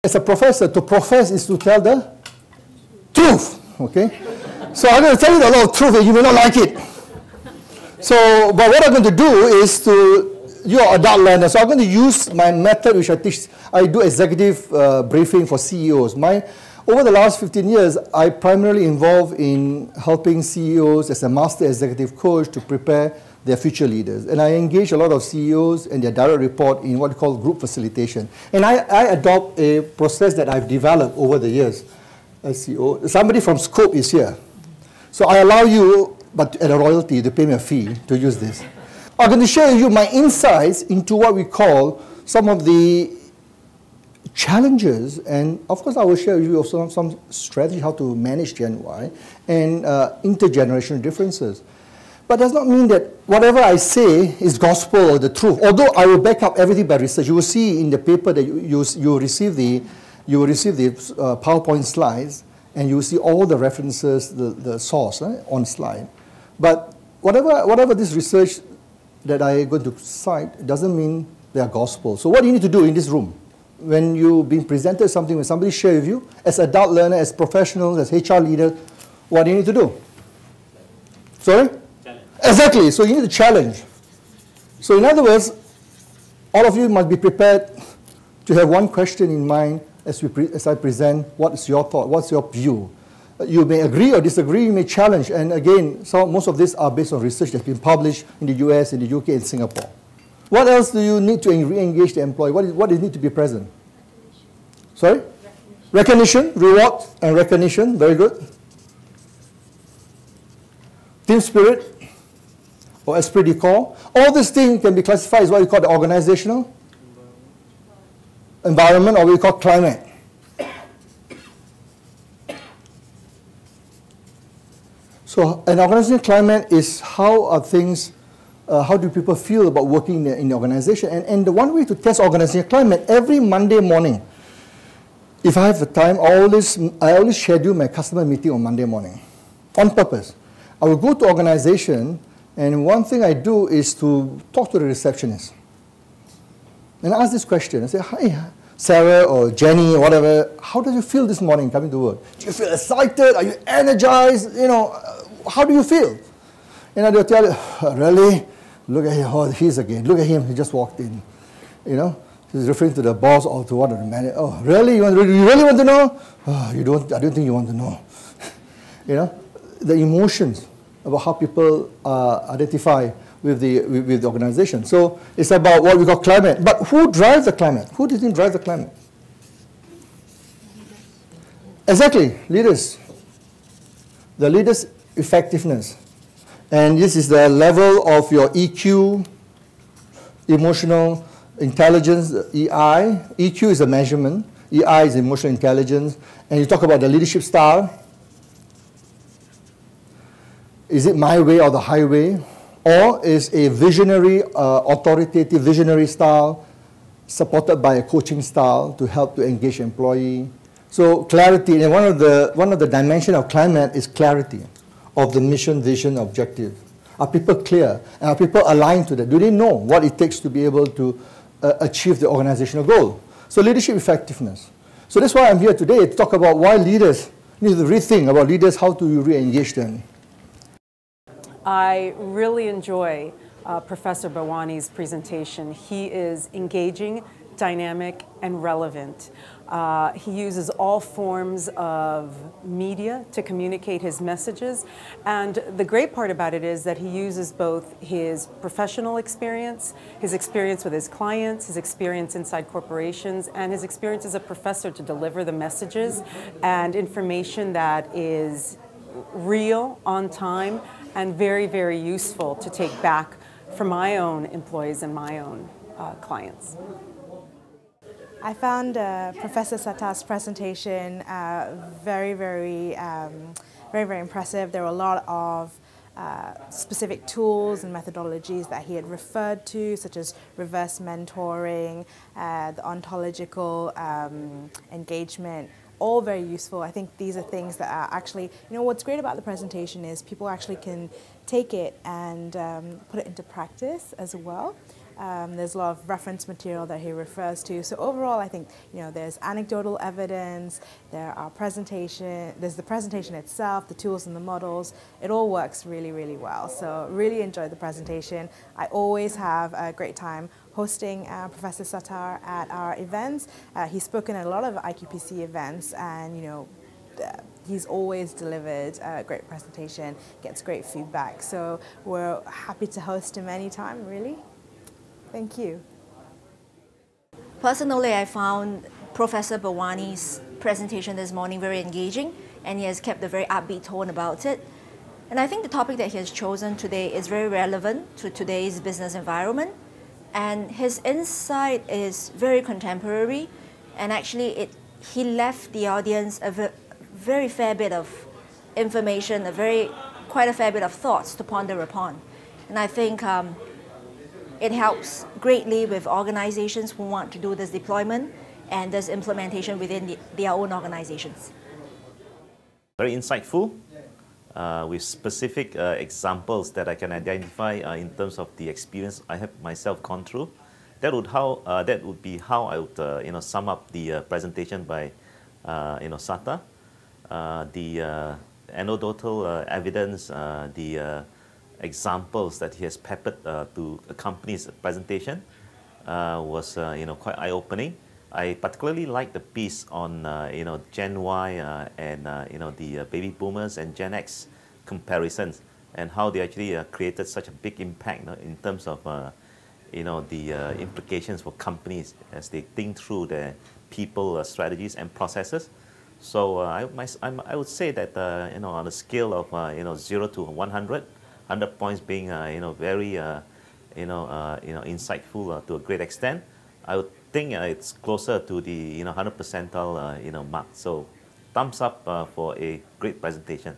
as a professor, to profess is to tell the truth, okay? So I'm going to tell you a lot of truth and you may not like it. So, but what I'm going to do is you're adult learners, so I'm going to use my method which I teach. I do executive briefing for CEOs. Over the last 15 years, I primarily involved in helping CEOs as a master executive coach to prepare their future leaders. And I engage a lot of CEOs and their direct report in what we call group facilitation. And I adopt a process that I've developed over the years as CEO. Somebody from Scope is here. So I allow you, but at a royalty, to pay me a fee to use this. I'm going to share with you my insights into what we call some of the challenges, and of course I will share with you also some strategy how to manage Gen Y and intergenerational differences. But does not mean that whatever I say is gospel or the truth. Although I will back up everything by research. You will see in the paper that you will receive the PowerPoint slides, and you will see all the references, the source on slide. But whatever this research that I am going to cite doesn't mean they are gospel. So what do you need to do in this room? When you've been presented something, when somebody shares with you, as adult learner, as professionals, as HR leader, what do you need to do? Sorry? Challenge. Exactly. So you need to challenge. So in other words, all of you must be prepared to have one question in mind as I present. What is your thought? What's your view? You may agree or disagree. You may challenge. And again, most of these are based on research that's been published in the US, in the UK, and Singapore. What else do you need to re-engage the employee? What does need to be present? Sorry? Recognition, reward, and recognition. Very good. Team spirit, or esprit de corps. All these things can be classified as what we call the organizational environment, or what we call climate. So an organizational climate is how are things. How do people feel about working in the organization? And the one way to test organizational climate, every Monday morning, if I have the time, I always schedule my customer meeting on Monday morning, on purpose. I will go to organization, and one thing I do is to talk to the receptionist. And I ask this question. I say, hi, Sarah or Jenny or whatever, how do you feel this morning coming to work? Do you feel excited? Are you energized? You know, how do you feel? And they'll tell you, really? Look at him, oh, he's again. Look at him, he just walked in. You know, he's referring to the boss or to one of the manager. Oh, really? You really want to know? Oh, I don't think you want to know. You know, the emotions about how people identify with the organization. So it's about what we call climate. But who drives the climate? Who do you think drives the climate? Exactly, leaders. The leaders' effectiveness. And this is the level of your EQ, emotional intelligence, EI. EQ is a measurement. EI is emotional intelligence. And you talk about the leadership style. Is it my way or the highway? Or is a visionary, authoritative visionary style supported by a coaching style to help to engage employee? So clarity, and one of the dimensions of climate is clarity of the mission, vision, objective. Are people clear? And are people aligned to that? Do they know what it takes to be able to achieve the organizational goal? So leadership effectiveness. So that's why I'm here today to talk about why leaders need to rethink about leaders, how do you re-engage them. I really enjoy Professor Bhawani's presentation. He is engaging, dynamic, and relevant. He uses all forms of media to communicate his messages. And the great part about it is that he uses both his professional experience, his experience with his clients, his experience inside corporations, and his experience as a professor to deliver the messages and information that is real, on time, and very, very useful to take back for my own employees and my own clients. I found Professor Satta's presentation very, very impressive. There were a lot of specific tools and methodologies that he had referred to, such as reverse mentoring, the ontological engagement, all very useful. I think these are things that are actually, you know, what's great about the presentation is people actually can take it and put it into practice as well. There's a lot of reference material that he refers to. So overall, I think there's anecdotal evidence, there's the presentation itself, the tools and the models. It all works really, really well. So really enjoyed the presentation. I always have a great time hosting Professor Sattar at our events. He's spoken at a lot of IQPC events, and he's always delivered a great presentation, gets great feedback. So we're happy to host him anytime, really. Thank you. Personally, I found Professor Bhawani's presentation this morning very engaging, and he has kept a very upbeat tone about it. And I think the topic that he has chosen today is very relevant to today's business environment. And his insight is very contemporary, and actually he left the audience a very fair bit of information, quite a fair bit of thoughts to ponder upon. And I think it helps greatly with organizations who want to do this deployment and this implementation within their own organizations. Very insightful, with specific examples that I can identify in terms of the experience I have myself gone through. That would be how I would sum up the presentation by Sattar. The anecdotal evidence, the examples that he has peppered to accompany his presentation was quite eye-opening. I particularly like the piece on Gen Y and the baby boomers and Gen X comparisons, and how they actually created such a big impact in terms of the implications for companies as they think through their people strategies and processes. So I would say that on a scale of 0 to 100, 100 points being very insightful to a great extent, I would think it's closer to the 100 percentile mark. So thumbs up for a great presentation.